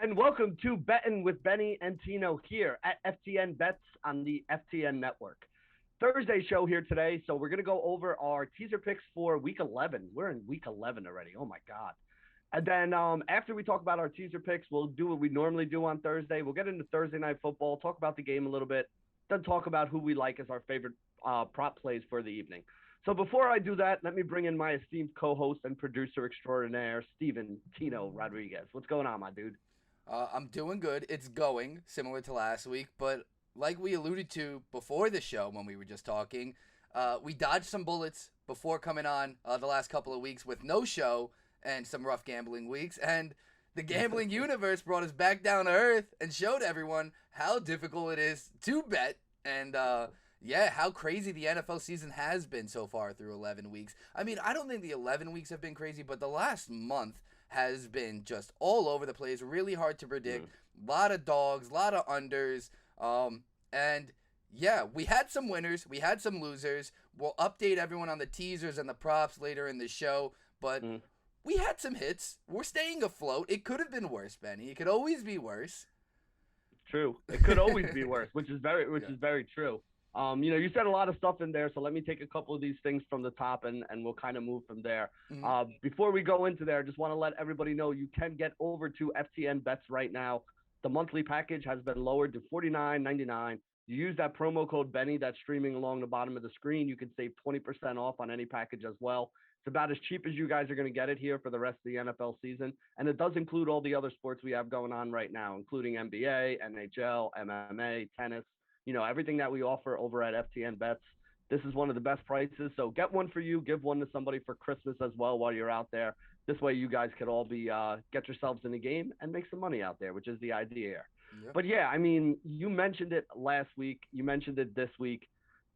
And welcome to Betting with Benny and Tino here at FTN Bets on the FTN Network. Thursday show here today, so we're going to go over our teaser picks for Week 11. We're in Week 11 already. Oh, my God. And then after we talk about our teaser picks, we'll do what we normally do on Thursday. We'll get into Thursday Night Football, talk about the game a little bit, then talk about who we like as our favorite prop plays for the evening. So before I do that, let me bring in my esteemed co-host and producer extraordinaire, Steven Tino Rodriguez. What's going on, my dude? I'm doing good. It's going, similar to last week, but like we alluded to before the show when we were just talking, we dodged some bullets before coming on the last couple of weeks with no show and some rough gambling weeks, and the gambling universe brought us back down to earth and showed everyone how difficult it is to bet, and how crazy the NFL season has been so far through 11 weeks. I mean, I don't think the 11 weeks have been crazy, but the last month has been just all over the place, really hard to predict. A lot of dogs, a lot of unders. And yeah, we had some winners, we had some losers. We'll update everyone on the teasers and the props later in the show, but we had some hits. We're staying afloat. It could have been worse, Benny. It could always be worse. True. It could always be worse, which is very true. You said a lot of stuff in there, so let me take a couple of these things from the top and we'll kind of move from there. Before we go into there, I just want to let everybody know you can get over to FTN Bets right now. The monthly package has been lowered to $49.99. You use that promo code Benny that's streaming along the bottom of the screen. You can save 20% off on any package as well. It's about as cheap as you guys are going to get it here for the rest of the NFL season. And it does include all the other sports we have going on right now, including NBA, NHL, MMA, tennis. Everything that we offer over at FTN Bets. This is one of the best prices. So get one for you, give one to somebody for Christmas as well while you're out there. This way you guys could all be get yourselves in the game and make some money out there, which is the idea here. Yep. But yeah, I mean, you mentioned it last week. You mentioned it this week.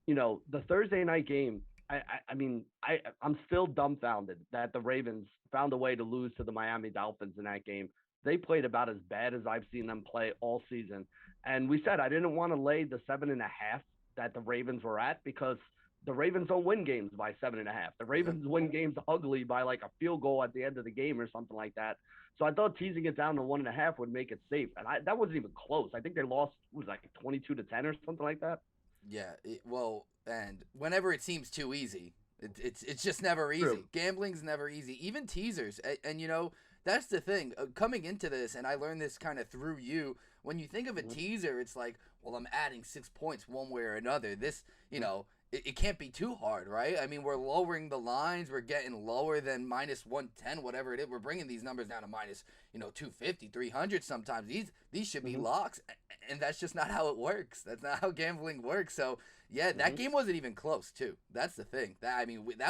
The Thursday night game, I'm still dumbfounded that the Ravens found a way to lose to the Miami Dolphins in that game. They played about as bad as I've seen them play all season. And we said I didn't want to lay the 7.5 that the Ravens were at because the Ravens don't win games by 7.5. The Ravens win games ugly by like a field goal at the end of the game or something like that. So I thought teasing it down to 1.5 would make it safe. And that wasn't even close. I think they lost, 22-10 or something like that? Yeah, and whenever it seems too easy, it's just never easy. True. Gambling's never easy. Even teasers. And that's the thing. Coming into this, and I learned this kind of through you, when you think of a teaser, it's like, well, I'm adding 6 points one way or another. This, it can't be too hard, right? I mean, we're lowering the lines. We're getting lower than minus 110, whatever it is. We're bringing these numbers down to minus, 250, 300 sometimes. These should be locks, and that's just not how it works. That's not how gambling works. So, yeah, that game wasn't even close, too. That's the thing. That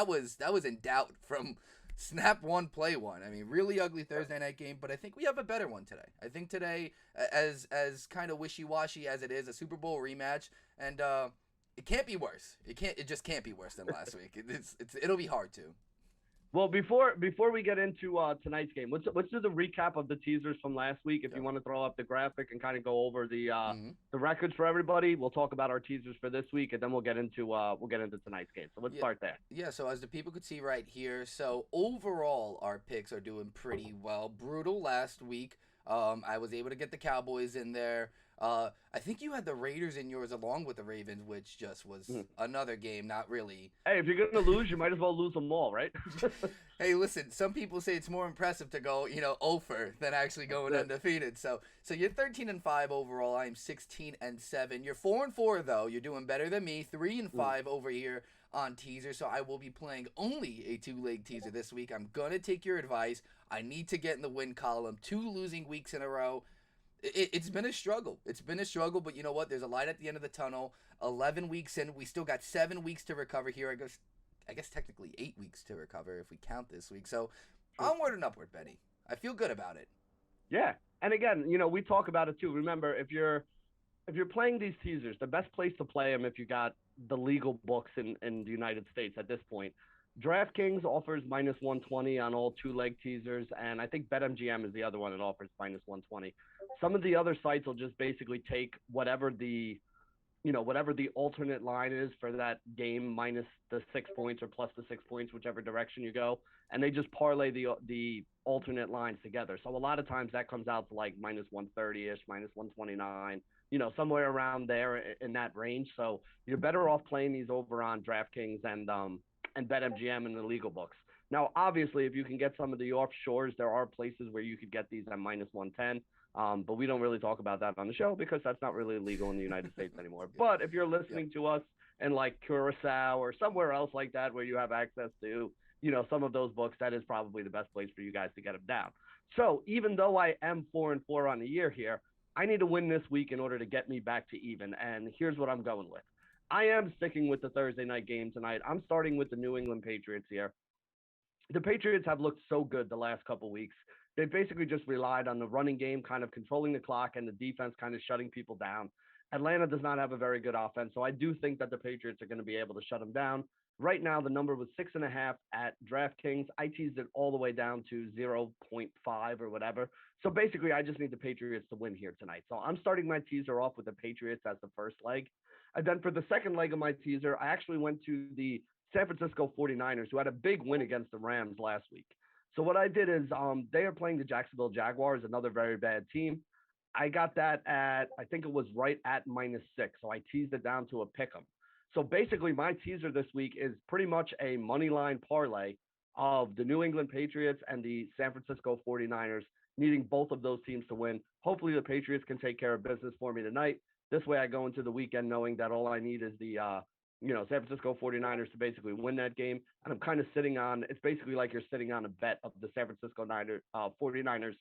was in doubt from snap one, play one. I mean, really ugly Thursday night game, but I think we have a better one today. I think today, as kind of wishy-washy as it is, a Super Bowl rematch, and it can't be worse. It just can't be worse than last week. It'll be hard to. Well, before we get into tonight's game, let's do the recap of the teasers from last week. If you want to throw up the graphic and kind of go over the records for everybody, we'll talk about our teasers for this week, and then we'll get into tonight's game. So let's start there. Yeah. So as the people could see right here, so overall our picks are doing pretty well. Brutal last week. I was able to get the Cowboys in there. I think you had the Raiders in yours along with the Ravens, which just was another game, not really. Hey, if you're going to lose, you might as well lose them all, right? Hey, listen, some people say it's more impressive to go, 0-for than actually going undefeated. So you're 13-5 overall. I'm 16-7. You're 4-4 though. You're doing better than me. 3-5 over here on teaser. So I will be playing only a 2-leg teaser this week. I'm gonna take your advice. I need to get in the win column. 2 losing weeks in a row. It's been a struggle. But you know what? There's a light at the end of the tunnel. 11 weeks in. We still got 7 weeks to recover here. I guess technically 8 weeks to recover if we count this week. So onward and upward, Benny. I feel good about it. Yeah. And again, we talk about it too. Remember, if you're playing these teasers, the best place to play them if you got the legal books in the United States at this point. DraftKings offers minus 120 on all 2-leg teasers, and I think BetMGM is the other one that offers minus 120. Some of the other sites will just basically take whatever the whatever the alternate line is for that game minus the 6 points or plus the 6 points, whichever direction you go, and they just parlay the alternate lines together. So a lot of times that comes out to like minus 130 ish, minus 129, somewhere around there in that range. So you're better off playing these over on DraftKings and BetMGM and the legal books. Now, obviously, if you can get some of the offshores, there are places where you could get these at minus 110. But we don't really talk about that on the show because that's not really legal in the United States anymore. But if you're listening to us in like Curacao or somewhere else like that where you have access to, some of those books, that is probably the best place for you guys to get them down. So even though I am 4-4 on the year here, I need to win this week in order to get me back to even. And here's what I'm going with. I am sticking with the Thursday night game tonight. I'm starting with the New England Patriots here. The Patriots have looked so good the last couple weeks. They basically just relied on the running game, kind of controlling the clock, and the defense kind of shutting people down. Atlanta does not have a very good offense, so I do think that the Patriots are going to be able to shut them down. Right now, the number was 6.5 at DraftKings. I teased it all the way down to 0.5 or whatever. So basically, I just need the Patriots to win here tonight. So I'm starting my teaser off with the Patriots as the first leg. And then for the second leg of my teaser, I actually went to the San Francisco 49ers, who had a big win against the Rams last week. So what I did is they are playing the Jacksonville Jaguars, another very bad team. I got that at, I think it was right at -6. So I teased it down to a pick 'em. So basically my teaser this week is pretty much a money line parlay of the New England Patriots and the San Francisco 49ers, needing both of those teams to win. Hopefully the Patriots can take care of business for me tonight. This way I go into the weekend knowing that all I need is the San Francisco 49ers to basically win that game. And I'm kind of sitting on, it's basically like you're sitting on a bet of the San Francisco 49ers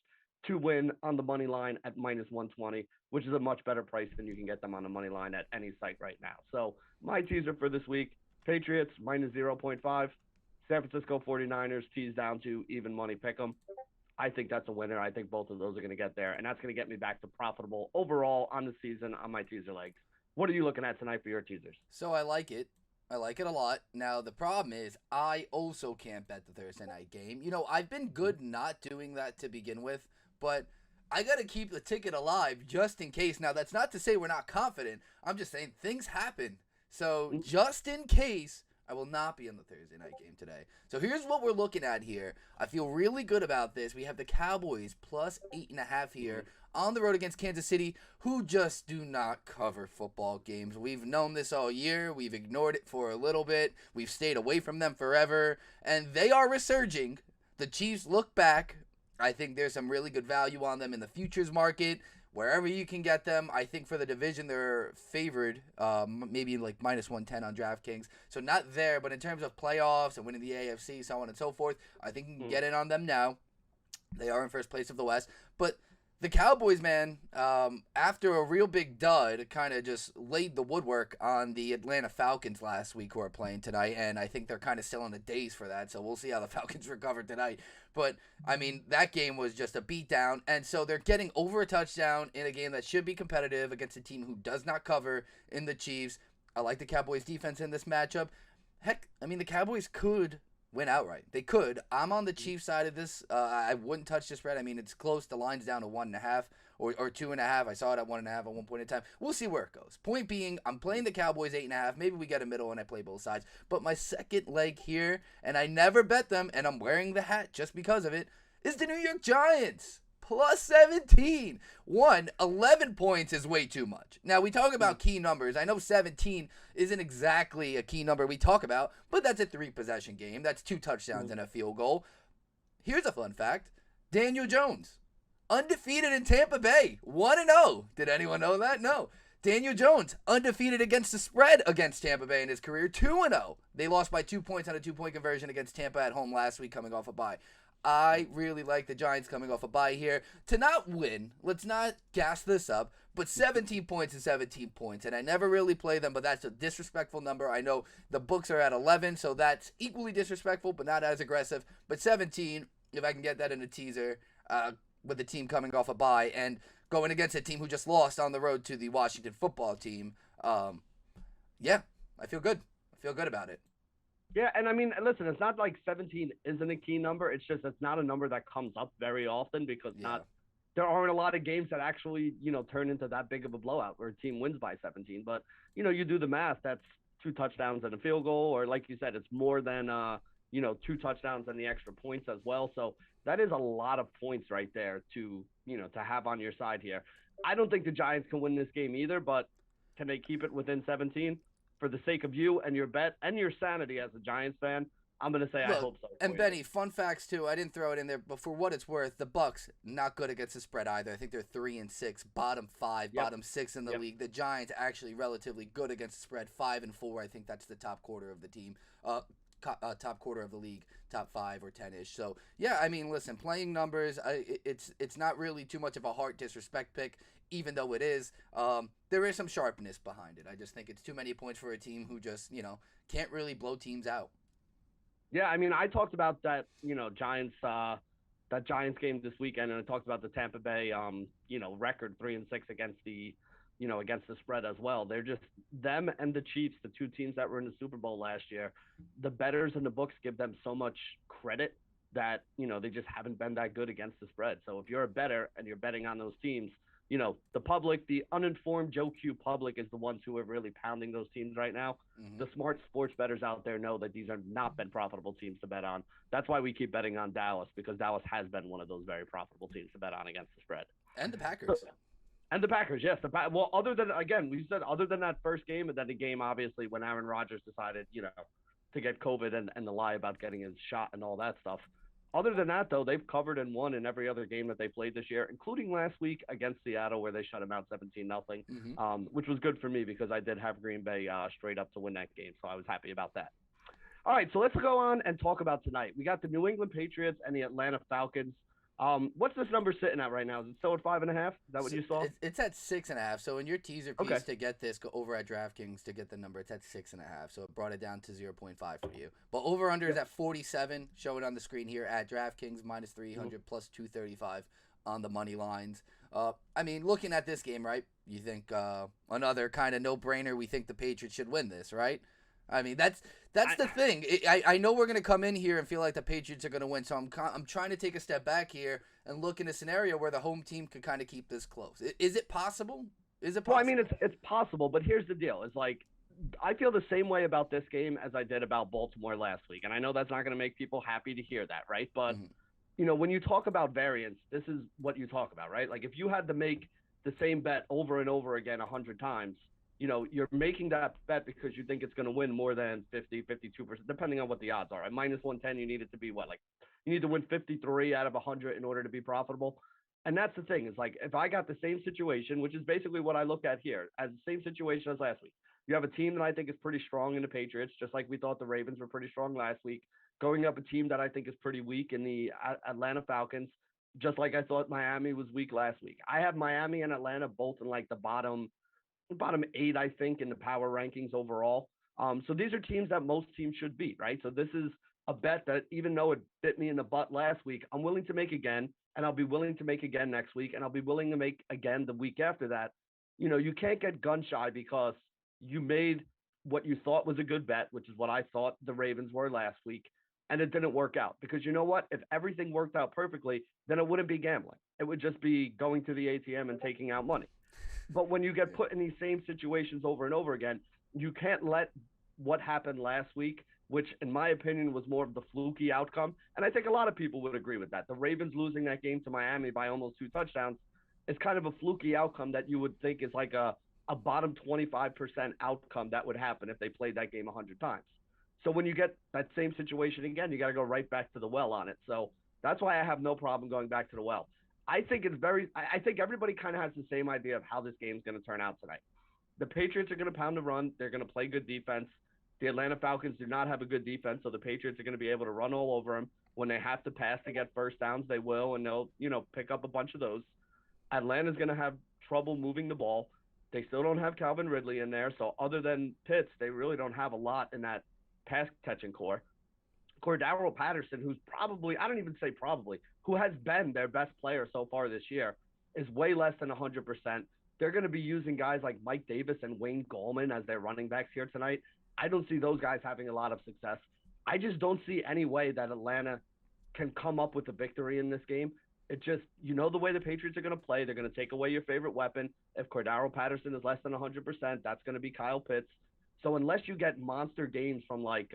to win on the money line at -120, which is a much better price than you can get them on the money line at any site right now. So my teaser for this week, Patriots -0.5, San Francisco 49ers teased down to even money pick 'em. I think that's a winner. I think both of those are going to get there, and that's going to get me back to profitable overall on the season on my teaser legs. What are you looking at tonight for your teasers? So I like it. I like it a lot. Now, the problem is I also can't bet the Thursday night game. I've been good not doing that to begin with, but I got to keep the ticket alive just in case. Now, that's not to say we're not confident. I'm just saying things happen. So just in case, I will not be in the Thursday night game today. So here's what we're looking at here. I feel really good about this. We have the Cowboys plus 8.5 here on the road against Kansas City, who just do not cover football games. We've known this all year. We've ignored it for a little bit. We've stayed away from them forever, and they are resurging. The Chiefs look back. I think there's some really good value on them in the futures market. Wherever you can get them, I think for the division they're favored, maybe like -110 on DraftKings. So not there, but in terms of playoffs and winning the AFC, so on and so forth, I think you can get in on them now. They are in first place of the West. But the Cowboys, man, after a real big dud, kind of just laid the woodwork on the Atlanta Falcons last week, who are playing tonight, and I think they're kind of still in the daze for that, so we'll see how the Falcons recover tonight. But, I mean, that game was just a beatdown, and so they're getting over a touchdown in a game that should be competitive against a team who does not cover in the Chiefs. I like the Cowboys' defense in this matchup. Heck, I mean, the Cowboys could win outright. They could. I'm on the Chiefs side of this. I wouldn't touch the spread. I mean, it's close. The line's down to 1.5 or 2.5. I saw it at 1.5 at one point in time. We'll see where it goes. Point being, I'm playing the Cowboys 8.5. Maybe we get a middle and I play both sides. But my second leg here, and I never bet them, and I'm wearing the hat just because of it, is the New York Giants. Plus 17. 11 points is way too much. Now, we talk about key numbers. I know 17 isn't exactly a key number we talk about, but that's a 3-possession game. That's 2 touchdowns and a field goal. Here's a fun fact. Daniel Jones, undefeated in Tampa Bay, 1-0. Did anyone know that? No. Daniel Jones, undefeated against the spread against Tampa Bay in his career, 2-0. They lost by 2 points on a 2-point conversion against Tampa at home last week coming off a bye. I really like the Giants coming off a bye here to not win. Let's not gas this up, but 17 points is 17 points, and I never really play them, but that's a disrespectful number. I know the books are at 11, so that's equally disrespectful, but not as aggressive. But 17, if I can get that in a teaser with the team coming off a bye and going against a team who just lost on the road to the Washington football team, yeah, I feel good. I feel good about it. Yeah, and I mean, listen, it's not like 17 isn't a key number. It's just it's not a number that comes up very often because not there aren't a lot of games that actually, turn into that big of a blowout where a team wins by 17. But, you do the math, that's 2 touchdowns and a field goal, or like you said, it's more than, 2 touchdowns and the extra points as well. So that is a lot of points right there to have on your side here. I don't think the Giants can win this game either, but can they keep it within 17? For the sake of you and your bet and your sanity as a Giants fan, I'm going to say I Look, hope so. and Benny, fun facts too. I didn't throw it in there, but for what it's worth, the Bucks not good against the spread either. I think they're 3-6, bottom 5, Yep. bottom 6 in the league. The Giants actually relatively good against the spread, 5-4. I think that's the top quarter of the team. Top quarter of the league, top 5 or 10-ish. So yeah, I mean, listen, playing numbers, it's not really too much of a heart disrespect pick, even though it is. There is some sharpness behind it. I just think it's too many points for a team who just can't really blow teams out. Yeah, I mean, I talked about that, Giants, that Giants game this weekend, and I talked about the Tampa Bay, record 3-6 against against the spread as well. They're just them and the Chiefs, the two teams that were in the Super Bowl last year. The bettors in the books give them so much credit that they just haven't been that good against the spread. So if you're a bettor and you're betting on those teams, the public, the uninformed Joe Q public is the ones who are really pounding those teams right now. Mm-hmm. The smart sports bettors out there know that these have not been profitable teams to bet on. That's why we keep betting on Dallas, because Dallas has been one of those very profitable teams to bet on against the spread. And the Packers. And the Packers, yes. Well, other than that first game, and then the game, obviously, when Aaron Rodgers decided, to get COVID and the lie about getting his shot and all that stuff. Other than that, though, they've covered and won in every other game that they played this year, including last week against Seattle, where they shut them out 17-0, which was good for me because I did have Green Bay straight up to win that game, so I was happy about that. All right, so let's go on and talk about tonight. We got the New England Patriots and the Atlanta Falcons. What's this number sitting at right now? Is it still at 5.5? Is that what you saw? It's at 6.5. So in your teaser piece to get this, go over at DraftKings to get the number. It's at 6.5. So it brought it down to 0.5 for you. But over under is at 47. Show it on the screen here at DraftKings minus 300 plus 235 on the money lines. I mean, looking at this game, right? You think another kind of no brainer. We think the Patriots should win this, right? I mean, that's the thing. I know we're going to come in here and feel like the Patriots are going to win, so I'm trying to take a step back here and look in a scenario where the home team could kind of keep this close. Is it possible? Well, I mean, it's possible, but here's the deal. It's like I feel the same way about this game as I did about Baltimore last week, and I know that's not going to make people happy to hear that, right? But, when you talk about variance, this is what you talk about, right? Like if you had to make the same bet over and over again 100 times, you're making that bet because you think it's going to win more than 50, 52%, depending on what the odds are. At minus 110, you need it to be what? Like, you need to win 53 out of 100 in order to be profitable. And that's the thing. Is like, if I got the same situation, which is basically what I looked at here, as the same situation as last week. You have a team that I think is pretty strong in the Patriots, just like we thought the Ravens were pretty strong last week, going up a team that I think is pretty weak in the Atlanta Falcons, just like I thought Miami was weak last week. I have Miami and Atlanta both in like the bottom 8, I think, in the power rankings overall. So these are teams that most teams should beat, right? So this is a bet that even though it bit me in the butt last week, I'm willing to make again, and I'll be willing to make again next week, and I'll be willing to make again the week after that. You can't get gun shy because you made what you thought was a good bet, which is what I thought the Ravens were last week, and it didn't work out. Because you know what? If everything worked out perfectly, then it wouldn't be gambling. It would just be going to the ATM and taking out money. But when you get put in these same situations over and over again, you can't let what happened last week, which in my opinion was more of the fluky outcome. And I think a lot of people would agree with that. The Ravens losing that game to Miami by almost 2 touchdowns is kind of a fluky outcome that you would think is like a bottom 25% outcome that would happen if they played that game 100 times. So when you get that same situation again, you got to go right back to the well on it. So that's why I have no problem going back to the well. I think everybody kind of has the same idea of how this game is going to turn out tonight. The Patriots are going to pound the run. They're going to play good defense. The Atlanta Falcons do not have a good defense, so the Patriots are going to be able to run all over them. When they have to pass to get first downs, they will, and they'll, pick up a bunch of those. Atlanta's going to have trouble moving the ball. They still don't have Calvin Ridley in there, so other than Pitts, they really don't have a lot in that pass-catching core. Cordero Patterson, who's probably, I don't even say probably, who has been their best player so far this year, is way less than 100%. They're going to be using guys like Mike Davis and Wayne Gallman as their running backs here tonight. I don't see those guys having a lot of success. I just don't see any way that Atlanta can come up with a victory in this game. It just, the way the Patriots are going to play. They're going to take away your favorite weapon. If Cordaro Patterson is less than 100%, that's going to be Kyle Pitts. So unless you get monster games from like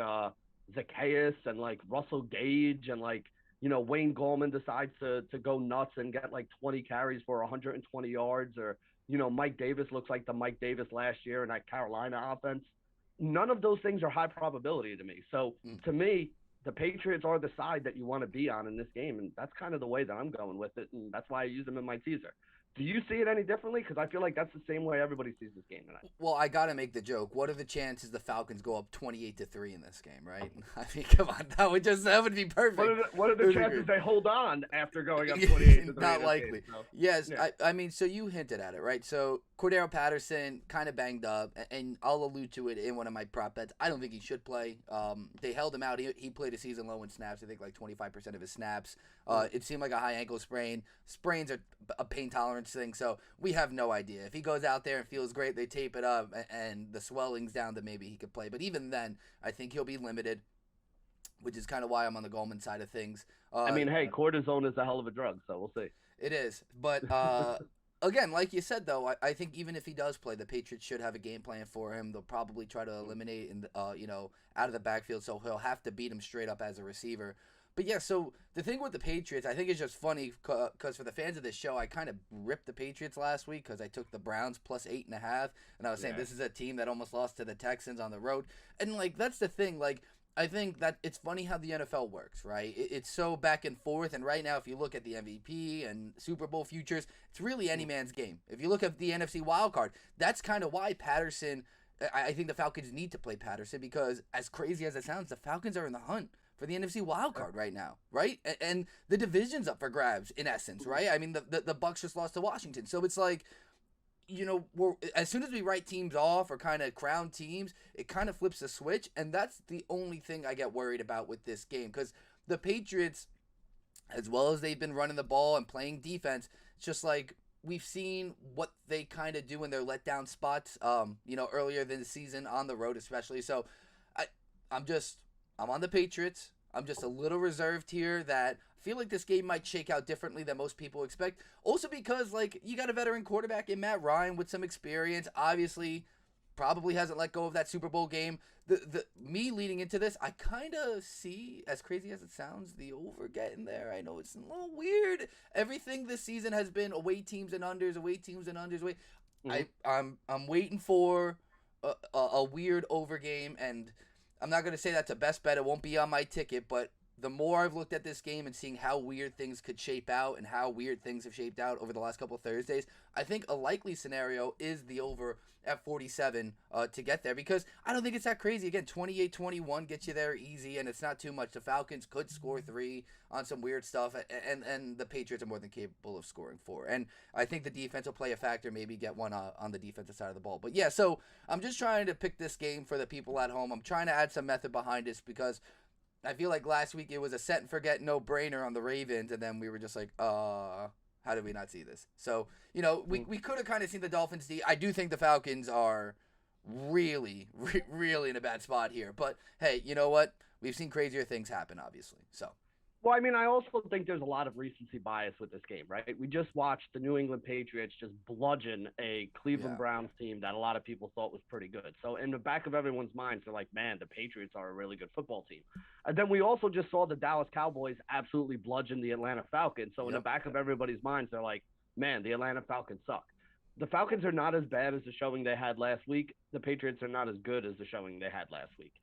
Zacchaeus and like Russell Gage and like, Wayne Gallman decides to go nuts and get like 20 carries for 120 yards, or, Mike Davis looks like the Mike Davis last year in that Carolina offense. None of those things are high probability to me. So to me, the Patriots are the side that you want to be on in this game, and that's kind of the way that I'm going with it, and that's why I use them in my teaser. Do you see it any differently? Because I feel like that's the same way everybody sees this game tonight. Well, I gotta make the joke. What are the chances the Falcons go up 28-3 in this game, right? I mean, come on, that would be perfect. What are the chances they hold on after going up 28-3? Not likely. Game, so. Yes, yeah. I mean, so you hinted at it, right? So Cordero Patterson kind of banged up, and I'll allude to it in one of my prop bets. I don't think he should play. They held him out. He played a season low in snaps. I think like 25% of his snaps. It seemed like a high ankle sprain. Sprains are a pain tolerance thing, so we have no idea. If he goes out there and feels great, they tape it up, and the swelling's down, then maybe he could play. But even then, I think he'll be limited, which is kind of why I'm on the Goldman side of things. I mean, hey, cortisone is a hell of a drug, so we'll see. It is, but again, like you said, though, I think even if he does play, the Patriots should have a game plan for him. They'll probably try to eliminate, out of the backfield, so he'll have to beat him straight up as a receiver. But yeah, so the thing with the Patriots, I think it's just funny because for the fans of this show, I kind of ripped the Patriots last week because I took the Browns plus 8.5, and I was saying this is a team that almost lost to the Texans on the road, and like that's the thing, like. I think that it's funny how the NFL works, right? It's so back and forth, and right now, if you look at the MVP and Super Bowl futures, it's really any man's game. If you look at the NFC wildcard, that's kind of why Patterson, I think the Falcons need to play Patterson because, as crazy as it sounds, the Falcons are in the hunt for the NFC wildcard right now, right? And the division's up for grabs, in essence, right? I mean, the Bucs just lost to Washington, so it's like, as soon as we write teams off or kind of crown teams, it kind of flips the switch, and that's the only thing I get worried about with this game because the Patriots, as well as they've been running the ball and playing defense, it's just like we've seen what they kind of do in their letdown spots, earlier than the season on the road especially. So I'm on the Patriots. I'm just a little reserved here that I feel like this game might shake out differently than most people expect. Also because, like, you got a veteran quarterback in Matt Ryan with some experience. Obviously, probably hasn't let go of that Super Bowl game. Me leading into this, I kind of see, as crazy as it sounds, the over getting there. I know it's a little weird. Everything this season has been away teams and unders. I'm waiting for a weird over game, and I'm not going to say that's a best bet. It won't be on my ticket, but the more I've looked at this game and seeing how weird things could shape out and how weird things have shaped out over the last couple of Thursdays, I think a likely scenario is the over at 47 to get there because I don't think it's that crazy. Again, 28-21 gets you there easy, and it's not too much. The Falcons could score 3 on some weird stuff, and the Patriots are more than capable of scoring 4. And I think the defense will play a factor, maybe get one on the defensive side of the ball. But yeah, so I'm just trying to pick this game for the people at home. I'm trying to add some method behind this because I feel like last week it was a set and forget no-brainer on the Ravens, and then we were just like, how did we not see this? So, we could have kind of seen the Dolphins. I do think the Falcons are really, really in a bad spot here. But, hey, you know what? We've seen crazier things happen, obviously. So. Well, I mean, I also think there's a lot of recency bias with this game, right? We just watched the New England Patriots just bludgeon a Cleveland Browns team that a lot of people thought was pretty good. So in the back of everyone's minds, they're like, man, the Patriots are a really good football team. And then we also just saw the Dallas Cowboys absolutely bludgeon the Atlanta Falcons. So in the back of everybody's minds, they're like, man, the Atlanta Falcons suck. The Falcons are not as bad as the showing they had last week. The Patriots are not as good as the showing they had last week.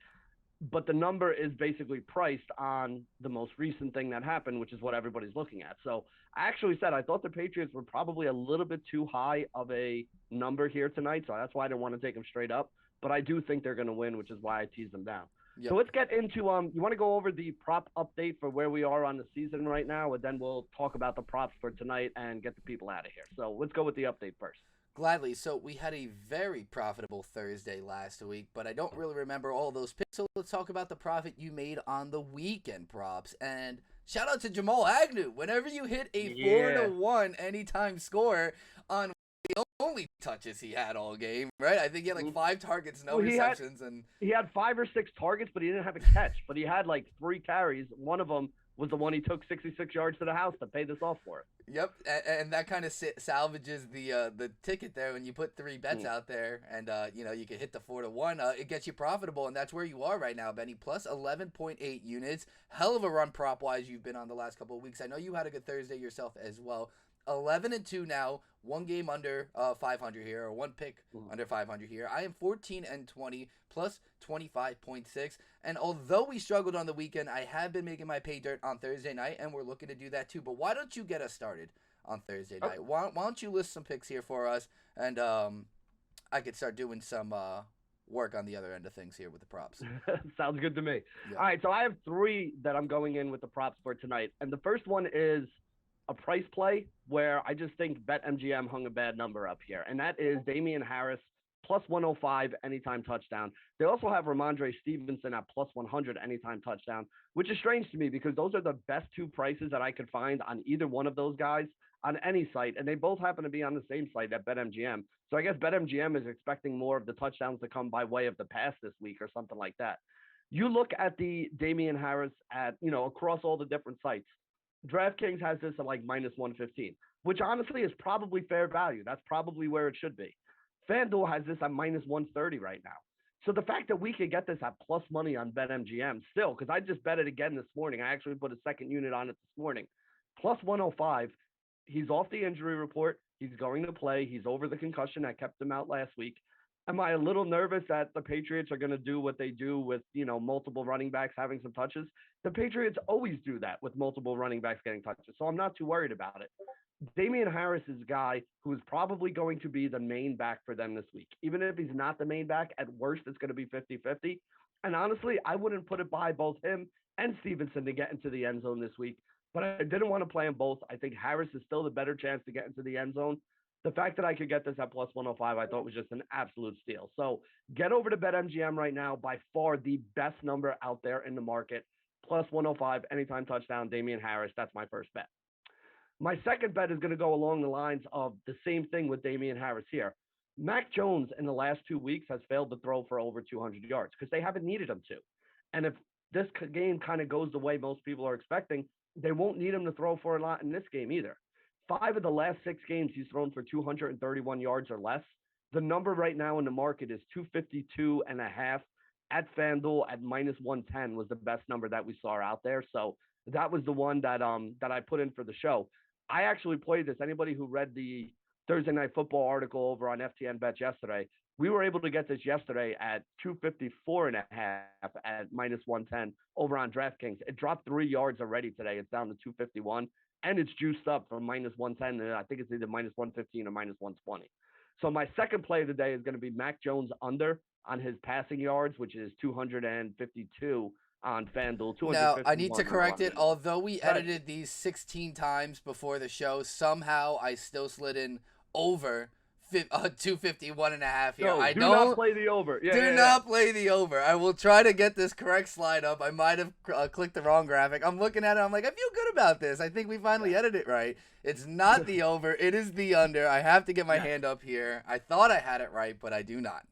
But the number is basically priced on the most recent thing that happened, which is what everybody's looking at. So I actually said I thought the Patriots were probably a little bit too high of a number here tonight, so that's why I didn't want to take them straight up. But I do think they're going to win, which is why I teased them down. Yep. So let's get into you want to go over the prop update for where we are on the season right now, and then we'll talk about the props for tonight and get the people out of here. So let's go with the update first. Gladly. So we had a very profitable Thursday last week, but I don't really remember all those picks. So let's talk about the profit you made on the weekend props. And shout out to Jamal Agnew. Whenever you hit a 4-1 anytime score on the only touches he had all game, right? I think he had like 5 targets, no receptions, and he had 5 or 6 targets, but he didn't have a catch. But he had like 3 carries. One of them was the one he took 66 yards to the house to pay this off for it. Yep, and that kind of salvages the ticket there when you put 3 bets out there, and you can hit the 4-1. It gets you profitable, and that's where you are right now, Benny. Plus 11.8 units. Hell of a run prop wise you've been on the last couple of weeks. I know you had a good Thursday yourself as well. 11-2 now, 1 game under 500 here, or 1 pick under 500 here. I am 14-20 plus 25.6. And although we struggled on the weekend, I have been making my pay dirt on Thursday night, and we're looking to do that too. But why don't you get us started on Thursday night? Why don't you list some picks here for us, and I could start doing some work on the other end of things here with the props. Sounds good to me. Yeah. All right, so I have 3 that I'm going in with the props for tonight, and the first one is a price play where I just think BetMGM hung a bad number up here, and that is Damien Harris plus 105 anytime touchdown. They also have Ramondre Stevenson at plus 100 anytime touchdown, which is strange to me because those are the best 2 prices that I could find on either one of those guys on any site, and they both happen to be on the same site at BetMGM. So I guess BetMGM is expecting more of the touchdowns to come by way of the pass this week or something like that. You look at the Damien Harris at, across all the different sites. DraftKings has this at like minus 115, which honestly is probably fair value. That's probably where it should be. FanDuel has this at minus 130 right now. So the fact that we could get this at plus money on BetMGM still, because I just bet it again this morning. I actually put a second unit on it this morning. Plus 105. He's off the injury report. He's going to play. He's over the concussion that kept him out last week. Am I a little nervous that the Patriots are going to do what they do with, multiple running backs having some touches? The Patriots always do that with multiple running backs getting touches, so I'm not too worried about it. Damien Harris is a guy who is probably going to be the main back for them this week. Even if he's not the main back, at worst, it's going to be 50-50. And honestly, I wouldn't put it by both him and Stevenson to get into the end zone this week, but I didn't want to play them both. I think Harris is still the better chance to get into the end zone. The fact that I could get this at plus 105, I thought was just an absolute steal. So get over to BetMGM right now. By far the best number out there in the market. Plus 105, anytime touchdown, Damien Harris. That's my first bet. My second bet is going to go along the lines of the same thing with Damien Harris here. Mac Jones in the last 2 weeks has failed to throw for over 200 yards because they haven't needed him to. And if this game kind of goes the way most people are expecting, they won't need him to throw for a lot in this game either. 5 of the last 6 games, he's thrown for 231 yards or less. The number right now in the market is 252.5. At FanDuel at minus 110 was the best number that we saw out there. So that was the one that I put in for the show. I actually played this. Anybody who read the Thursday Night Football article over on FTN Bets yesterday, we were able to get this yesterday at 254.5 at minus 110 over on DraftKings. It dropped 3 yards already today. It's down to 251. And it's juiced up from minus 110, and I think it's either minus 115 or minus 120. So my second play of the day is going to be Mac Jones under on his passing yards, which is 252 on FanDuel. Now, I need to correct it. Although we edited these 16 times before the show, somehow I still slid in over 251.5 here. No, do not play the over. Do not play the over. I will try to get this correct slide up. I might have clicked the wrong graphic. I'm looking at it. I'm like, I feel good about this. I think we finally edited it right. It's not the over. It is the under. I have to get my hand up here. I thought I had it right, but I do not.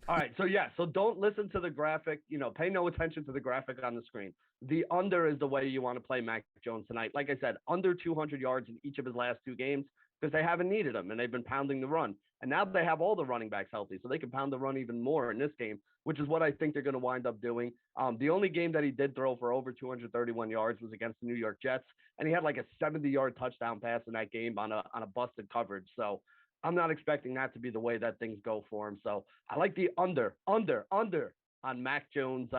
All right. So don't listen to the graphic. Pay no attention to the graphic on the screen. The under is the way you want to play Mac Jones tonight. Like I said, under 200 yards in each of his last 2 games because they haven't needed him and they've been pounding the run. And now they have all the running backs healthy, so they can pound the run even more in this game, which is what I think they're going to wind up doing. The only game that he did throw for over 231 yards was against the New York Jets, and he had like a 70-yard touchdown pass in that game on a busted coverage. So I'm not expecting that to be the way that things go for him. So I like the under on Mac Jones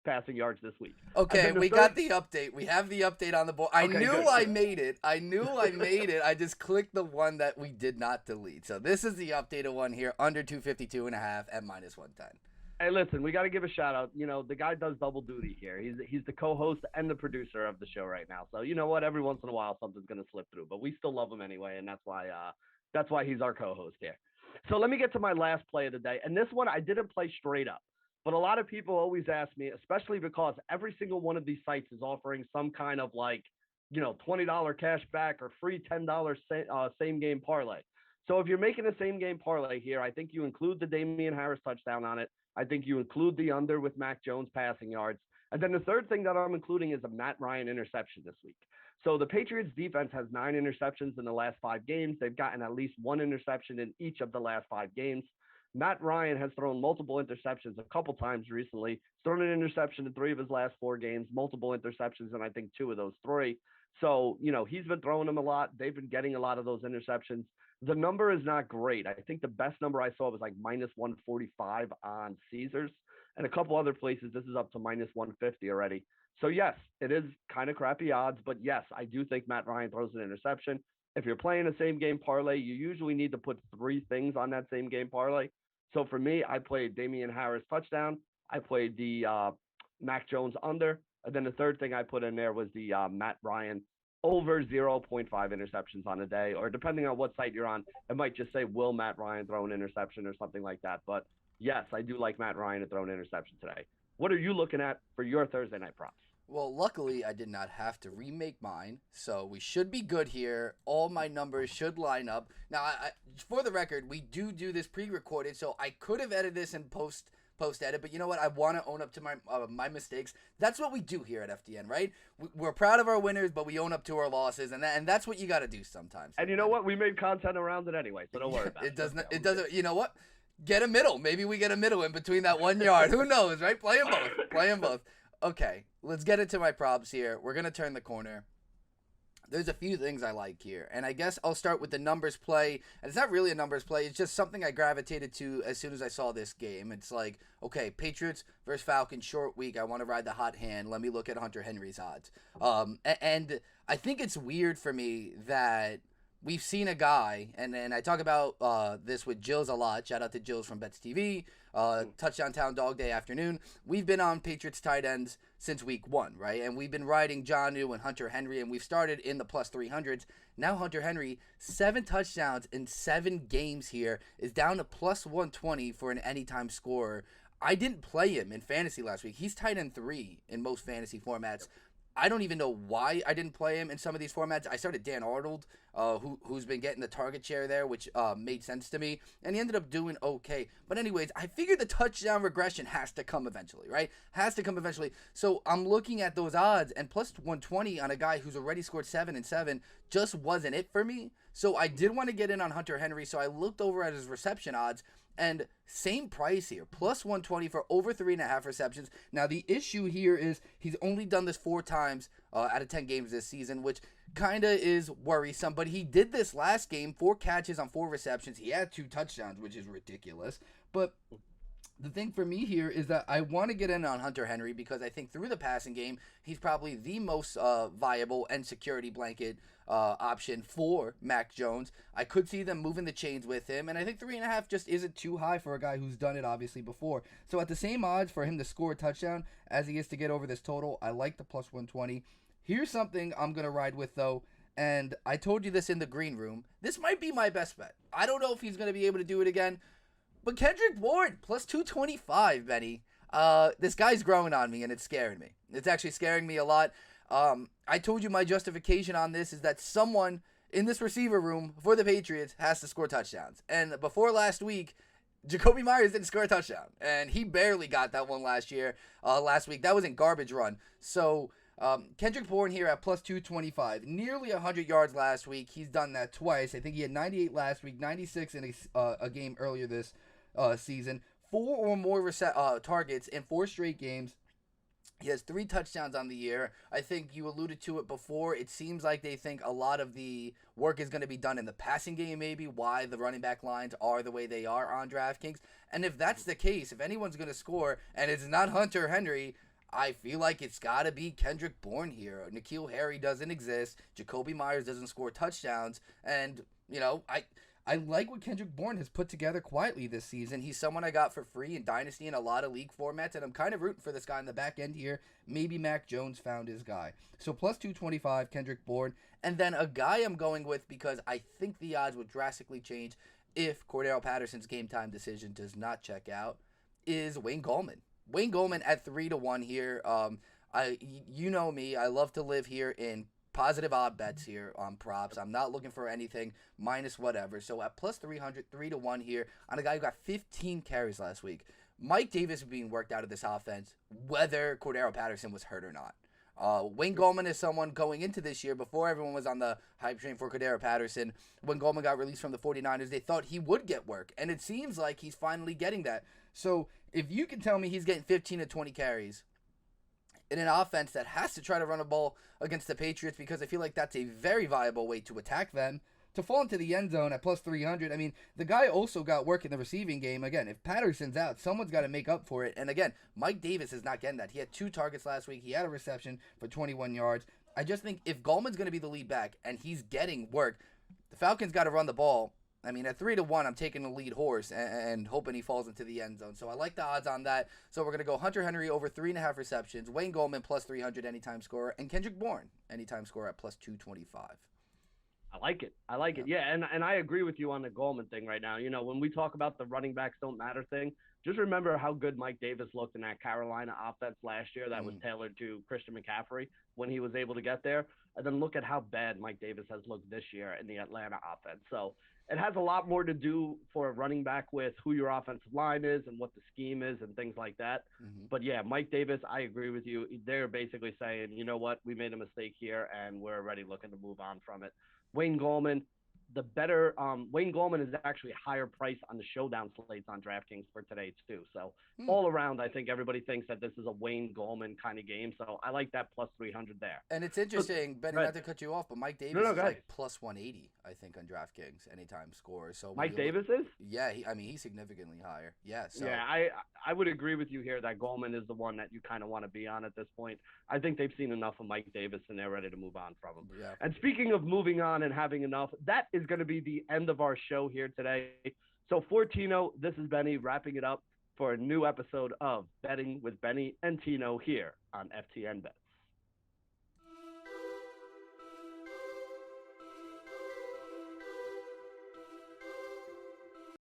passing yards this week. Okay, we got the update. We have the update on the board. I knew I made it. I made it. I just clicked the one that we did not delete. So this is the updated one here, under 252.5 at minus 110. Hey, listen, we got to give a shout out. The guy does double duty here. He's the co-host and the producer of the show right now. So you know what? Every once in a while, something's going to slip through, but we still love him anyway, and that's why he's our co-host here. So let me get to my last play of the day, and this one I didn't play straight up. But a lot of people always ask me, especially because every single one of these sites is offering some kind of $20 cash back or free $10 same game parlay. So if you're making a same game parlay here, I think you include the Damien Harris touchdown on it. I think you include the under with Mac Jones passing yards. And then the third thing that I'm including is a Matt Ryan interception this week. So the Patriots defense has 9 interceptions in the last 5 games. They've gotten at least 1 interception in each of the last 5 games. Matt Ryan has thrown multiple interceptions a couple times recently. He's thrown an interception in 3 of his last 4 games, multiple interceptions, and I think 2 of those 3. So, he's been throwing them a lot. They've been getting a lot of those interceptions. The number is not great. I think the best number I saw was like minus 145 on Caesars, and a couple other places. This is up to minus 150 already. So yes, it is kind of crappy odds, but yes, I do think Matt Ryan throws an interception. If you're playing a same game parlay, you usually need to put 3 things on that same game parlay. So for me, I played Damien Harris touchdown. I played the Mac Jones under. And then the third thing I put in there was the Matt Ryan over 0.5 interceptions on a day, or depending on what site you're on, it might just say, will Matt Ryan throw an interception or something like that. But yes, I do like Matt Ryan to throw an interception today. What are you looking at for your Thursday night props? Well, luckily, I did not have to remake mine, so we should be good here. All my numbers should line up. Now, for the record, we do this pre-recorded, so I could have edited this and post edit, but you know what? I want to own up to my mistakes. That's what we do here at FTN, right? We're proud of our winners, but we own up to our losses, and that's what you got to do sometimes. And you know what? We made content around it anyway, so don't worry about it. It doesn't. You know what? Get a middle. Maybe we get a middle in between that 1 yard. Who knows, right? Play them both. Okay, let's get into my props here. We're going to turn the corner. There's a few things I like here, and I guess I'll start with the numbers play. And it's not really a numbers play. It's just something I gravitated to as soon as I saw this game. It's like, okay, Patriots versus Falcons, short week. I want to ride the hot hand. Let me look at Hunter Henry's odds. And I think it's weird for me that we've seen a guy, and I talk about this with Jills a lot. Shout out to Jills from Bets TV, Touchdown Town Dog Day Afternoon. We've been on Patriots tight ends since week 1, right? And we've been riding Jonnu and Hunter Henry, and we've started in the plus 300s. Now Hunter Henry, 7 touchdowns in 7 games here, is down to plus 120 for an anytime scorer. I didn't play him in fantasy last week. He's tight end 3 in most fantasy formats. I don't even know why I didn't play him in some of these formats. I started Dan Arnold, who's been getting the target share there, which made sense to me, and he ended up doing okay. But anyways, I figured the touchdown regression has to come eventually, right? Has to come eventually. So I'm looking at those odds, and plus 120 on a guy who's already scored 7 and 7 just wasn't it for me. So I did want to get in on Hunter Henry, so I looked over at his reception odds, and same price here, plus 120 for over 3.5 receptions. Now, the issue here is he's only done this 4 times out of 10 games this season, which kind of is worrisome. But he did this last game, 4 catches on 4 receptions. He had 2 touchdowns, which is ridiculous. But the thing for me here is that I want to get in on Hunter Henry because I think through the passing game, he's probably the most viable and security blanket option for Mac Jones. I could see them moving the chains with him, and I think 3.5 just isn't too high for a guy who's done it obviously before. So at the same odds for him to score a touchdown as he is to get over this total, I like the plus 120. Here's something I'm going to ride with though, and I told you this in the green room. This might be my best bet. I don't know if he's going to be able to do it again, but Kendrick Bourne, plus 225, Benny. This guy's growing on me, and it's scaring me. It's actually scaring me a lot. I told you my justification on this is that someone in this receiver room for the Patriots has to score touchdowns. And before last week, Jacoby Myers didn't score a touchdown, and he barely got that one last week. That was in garbage run. So Kendrick Bourne here at plus 225, nearly 100 yards last week. He's done that twice. I think he had 98 last week, 96 in a game earlier this season. 4 or more targets in 4 straight games. He has 3 touchdowns on the year. I think you alluded to it before. It seems like they think a lot of the work is going to be done in the passing game, maybe why the running back lines are the way they are on DraftKings. And if that's the case, if anyone's going to score and it's not Hunter Henry, I feel like it's got to be Kendrick Bourne here. N'Keal Harry doesn't exist. Jacoby Myers doesn't score touchdowns. And, I like what Kendrick Bourne has put together quietly this season. He's someone I got for free in Dynasty in a lot of league formats, and I'm kind of rooting for this guy in the back end here. Maybe Mac Jones found his guy. So plus 225, Kendrick Bourne. And then a guy I'm going with because I think the odds would drastically change if Cordero Patterson's game time decision does not check out is Wayne Gallman. Wayne Gallman at 3-1 here. You know me. I love to live here in positive odd bets here on props. I'm not looking for anything minus whatever. So at plus 300, 3-1 here on a guy who got 15 carries last week. Mike Davis is being worked out of this offense, whether Cordero Patterson was hurt or not. Wayne Gallman is someone going into this year, before everyone was on the hype train for Cordero Patterson. When Gallman got released from the 49ers, they thought he would get work, and it seems like he's finally getting that. So if you can tell me he's getting 15 to 20 carries in an offense that has to try to run a ball against the Patriots, because I feel like that's a very viable way to attack them, to fall into the end zone at plus 300. I mean, the guy also got work in the receiving game. Again, if Patterson's out, someone's got to make up for it. And again, Mike Davis is not getting that. He had 2 targets last week. He had a reception for 21 yards. I just think if Gallman's going to be the lead back and he's getting work, the Falcons got to run the ball. I mean, at 3-1, I'm taking the lead horse and hoping he falls into the end zone. So I like the odds on that. So we're going to go Hunter Henry over 3.5 receptions, Wayne Gallman plus 300 anytime scorer, and Kendrick Bourne anytime scorer at plus 225. I like it. I like it. Yeah, and I agree with you on the Gallman thing right now. You know, when we talk about the running backs don't matter thing, just remember how good Mike Davis looked in that Carolina offense last year that was tailored to Christian McCaffrey when he was able to get there. And then look at how bad Mike Davis has looked this year in the Atlanta offense. So it has a lot more to do for a running back with who your offensive line is and what the scheme is and things like that. But yeah, Mike Davis, I agree with you. They're basically saying, you know what, we made a mistake here and we're already looking to move on from it. Wayne Gallman, the better Wayne Gallman is actually a higher price on the showdown slates on DraftKings for today too. So all around, I think everybody thinks that this is a Wayne Gallman kind of game. So I like that plus 300 there. And it's interesting, Benny, not to cut you off, but Mike Davis is like plus 180, I think, on DraftKings anytime score. So Mike Davis is? Yeah, he's significantly higher. Yeah. So. Yeah, I would agree with you here that Gallman is the one that you kind of want to be on at this point. I think they've seen enough of Mike Davis and they're ready to move on from him. Yeah. And speaking of moving on and having enough, that is going to be the end of our show here today. So for Tino, this is Benny wrapping it up for a new episode of Betting with Benny and Tino here on FTN Bets.